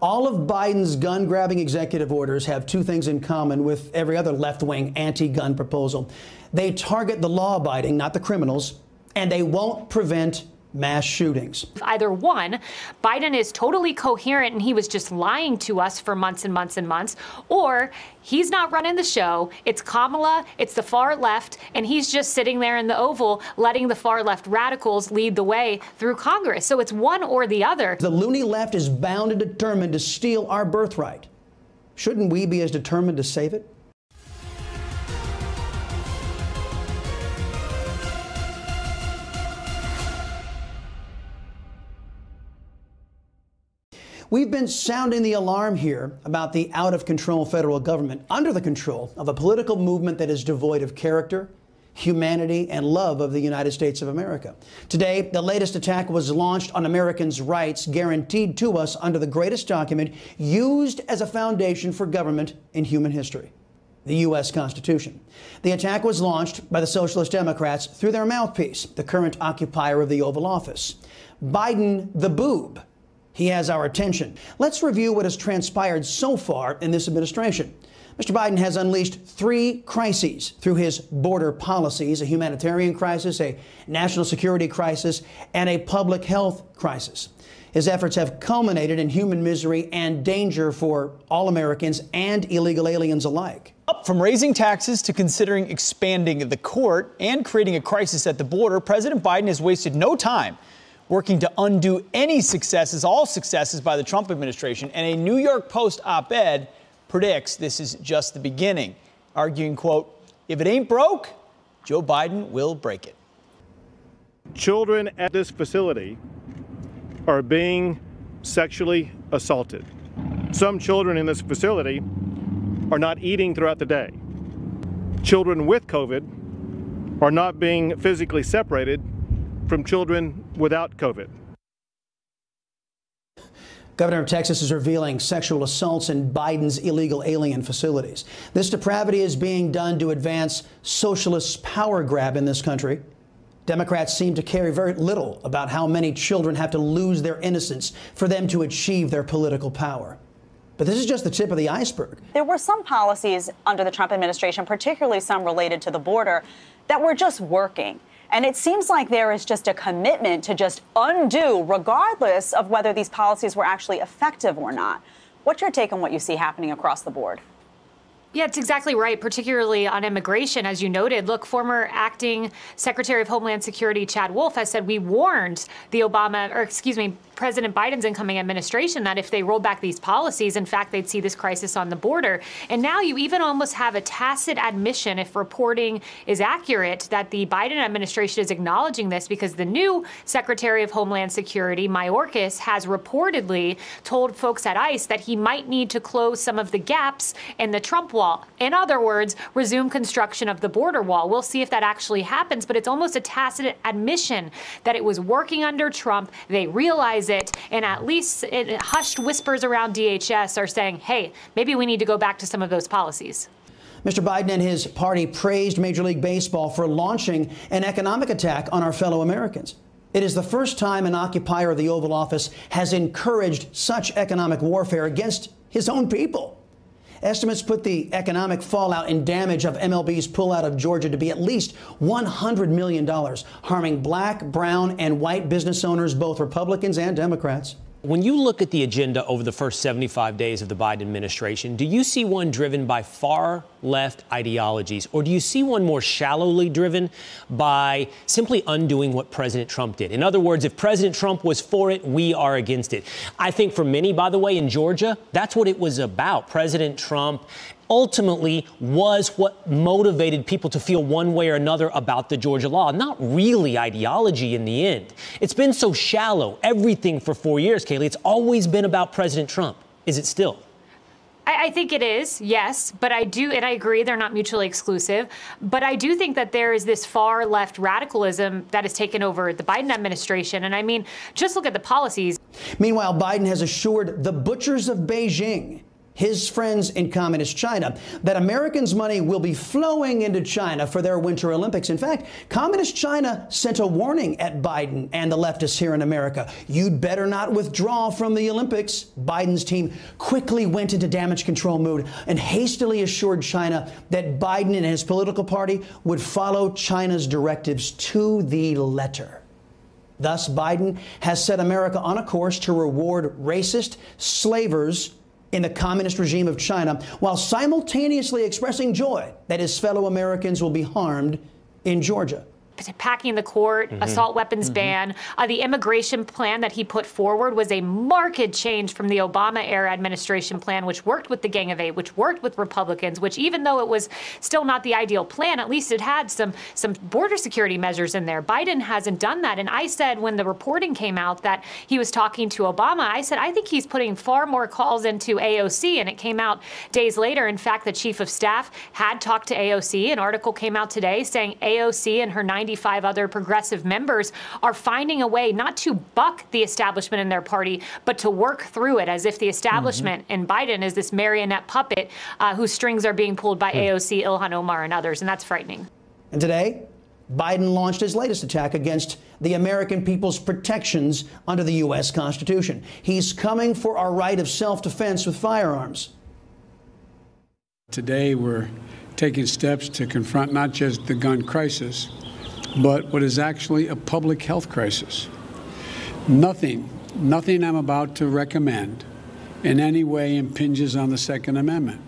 All of Biden's gun-grabbing executive orders have two things in common with every other left-wing anti-gun proposal. They target the law-abiding, not the criminals, and they won't prevent mass shootings. Either one, Biden is totally coherent and he was just lying to us for months and months and months, or he's not running the show. It's Kamala, it's the far left, and he's just sitting there in the Oval letting the far left radicals lead the way through Congress. So it's one or the other. The loony left is bound and determined to steal our birthright. Shouldn't we be as determined to save it? We've been sounding the alarm here about the out-of-control federal government under the control of a political movement that is devoid of character, humanity, and love of the United States of America. Today, the latest attack was launched on Americans' rights guaranteed to us under the greatest document used as a foundation for government in human history, the U.S. Constitution. The attack was launched by the Socialist Democrats through their mouthpiece, the current occupier of the Oval Office, Biden the boob. He has our attention. Let's review what has transpired so far in this administration. Mr. Biden has unleashed three crises through his border policies: a humanitarian crisis, a national security crisis, and a public health crisis. His efforts have culminated in human misery and danger for all Americans and illegal aliens alike. Up from raising taxes to considering expanding the court and creating a crisis at the border, President Biden has wasted no time working to undo any successes, all successes by the Trump administration. And a New York Post op-ed predicts this is just the beginning, arguing, quote, if it ain't broke, Joe Biden will break it. Children at this facility are being sexually assaulted. Some children in this facility are not eating throughout the day. Children with COVID are not being physically separated from children without COVID. Governor of Texas is revealing sexual assaults in Biden's illegal alien facilities. This depravity is being done to advance socialist power grab in this country. Democrats seem to care very little about how many children have to lose their innocence for them to achieve their political power. But this is just the tip of the iceberg. There were some policies under the Trump administration, particularly some related to the border, that were just working. And it seems like there is just a commitment to just undo, regardless of whether these policies were actually effective or not. What's your take on what you see happening across the board? Yeah, it's exactly right, particularly on immigration, as you noted. Look, former acting Secretary of Homeland Security Chad Wolf has said we warned the President Biden's incoming administration that if they rolled back these policies, in fact, they'd see this crisis on the border. And now you even almost have a tacit admission, if reporting is accurate, that the Biden administration is acknowledging this because the new Secretary of Homeland Security, Mayorkas, has reportedly told folks at ICE that he might need to close some of the gaps in the Trump wall. In other words, resume construction of the border wall. We'll see if that actually happens, but it's almost a tacit admission that it was working under Trump. They realize it, and at least hushed whispers around DHS are saying, hey, maybe we need to go back to some of those policies. Mr. Biden and his party praised Major League Baseball for launching an economic attack on our fellow Americans. It is the first time an occupier of the Oval Office has encouraged such economic warfare against his own people. Estimates put the economic fallout and damage of MLB's pullout of Georgia to be at least $100 million, harming black, brown, and white business owners, both Republicans and Democrats. When you look at the agenda over the first 75 days of the Biden administration, do you see one driven by far left ideologies, or do you see one more shallowly driven by simply undoing what President Trump did? In other words, if President Trump was for it, we are against it. I think for many, by the way, in Georgia, that's what it was about. President Trump ultimately was what motivated people to feel one way or another about the Georgia law, not really ideology in the end. It's been so shallow, everything for 4 years, Kayleigh. It's always been about President Trump. Is it still? I think it is, yes, but I do, and I agree, they're not mutually exclusive, but I do think that there is this far left radicalism that has taken over the Biden administration. And I mean, just look at the policies. Meanwhile, Biden has assured the butchers of Beijing his friends in communist China, that Americans' money will be flowing into China for their Winter Olympics. In fact, communist China sent a warning at Biden and the leftists here in America. You'd better not withdraw from the Olympics. Biden's team quickly went into damage control mode and hastily assured China that Biden and his political party would follow China's directives to the letter. Thus, Biden has set America on a course to reward racist slavers in the communist regime of China, while simultaneously expressing joy that his fellow Americans will be harmed in Georgia. Packing the court, assault weapons ban. The immigration plan that he put forward was a marked change from the Obama-era administration plan, which worked with the Gang of Eight, which worked with Republicans, which even though it was still not the ideal plan, at least it had some border security measures in there. Biden hasn't done that. And I said when the reporting came out that he was talking to Obama, I said, I think he's putting far more calls into AOC. And it came out days later. In fact, the chief of staff had talked to AOC. An article came out today saying AOC and her 95 other progressive members are finding a way not to buck the establishment in their party, but to work through it as if the establishment and Biden is this marionette puppet whose strings are being pulled by AOC, Ilhan Omar, and others. And that's frightening. And today, Biden launched his latest attack against the American people's protections under the U.S. Constitution. He's coming for our right of self-defense with firearms. Today, we're taking steps to confront not just the gun crisis, but what is actually a public health crisis. Nothing I'm about to recommend in any way impinges on the Second Amendment.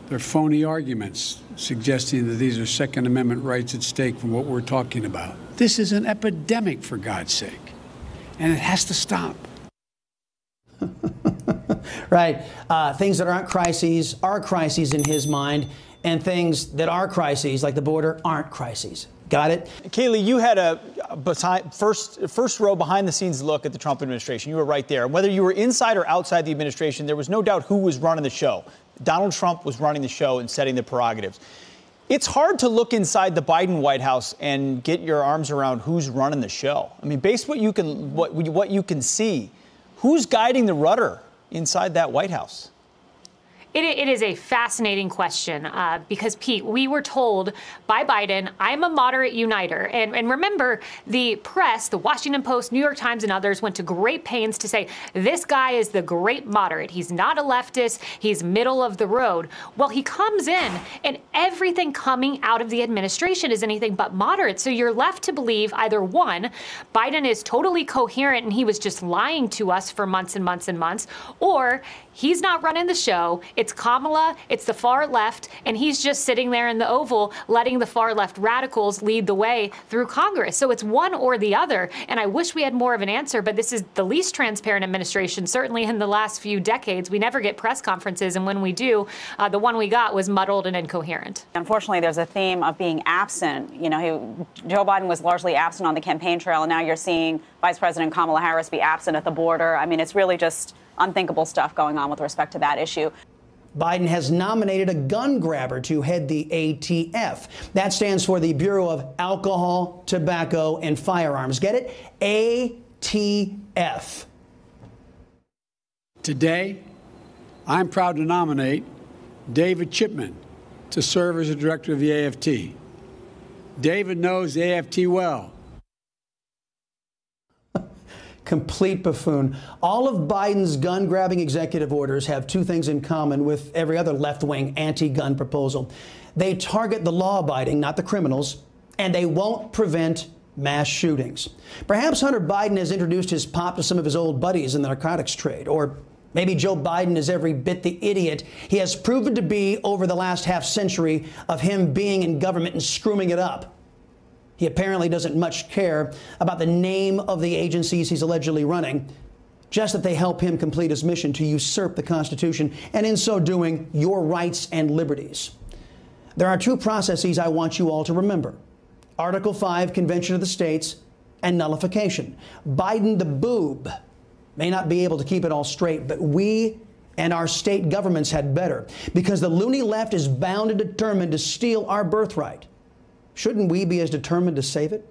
They're phony arguments suggesting that these are Second Amendment rights at stake from what we're talking about. This is an epidemic, for God's sake, and it has to stop. Right. Things that aren't crises are crises in his mind, and things that are crises, like the border, aren't crises. Got it? Kayleigh, you had a first row behind the scenes look at the Trump administration. You were right there. Whether you were inside or outside the administration, there was no doubt who was running the show. Donald Trump was running the show and setting the prerogatives. It's hard to look inside the Biden White House and get your arms around who's running the show. I mean, based on what you can see, who's guiding the rudder inside that White House? It is a fascinating question because, Pete, we were told by Biden, I'm a moderate uniter. And remember, the press, the Washington Post, New York Times, and others went to great pains to say, this guy is the great moderate. He's not a leftist. He's middle of the road. Well, he comes in, and everything coming out of the administration is anything but moderate. So you're left to believe either, one, Biden is totally coherent and he was just lying to us for months and months and months, or he's not running the show. It's Kamala, it's the far left, and he's just sitting there in the Oval letting the far left radicals lead the way through Congress. So it's one or the other, and I wish we had more of an answer, but this is the least transparent administration, certainly in the last few decades. We never get press conferences, and when we do, the one we got was muddled and incoherent. Unfortunately, there's a theme of being absent. You know, Joe Biden was largely absent on the campaign trail, and now you're seeing Vice President Kamala Harris be absent at the border. I mean, it's really just unthinkable stuff going on with respect to that issue. Biden has nominated a gun grabber to head the ATF. That stands for the Bureau of Alcohol, Tobacco, and Firearms. Get it? ATF. Today, I'm proud to nominate David Chipman to serve as the director of the AFT. David knows the AFT well. Complete buffoon. All of Biden's gun-grabbing executive orders have two things in common with every other left-wing anti-gun proposal. They target the law-abiding, not the criminals, and they won't prevent mass shootings. Perhaps Hunter Biden has introduced his pop to some of his old buddies in the narcotics trade, or maybe Joe Biden is every bit the idiot he has proven to be over the last half-century of him being in government and screwing it up. He apparently doesn't much care about the name of the agencies he's allegedly running, just that they help him complete his mission to usurp the Constitution and, in so doing, your rights and liberties. There are two processes I want you all to remember: Article 5, Convention of the States, and nullification. Biden, the boob, may not be able to keep it all straight, but we and our state governments had better, because the loony left is bound and determined to steal our birthright. Shouldn't we be as determined to save it?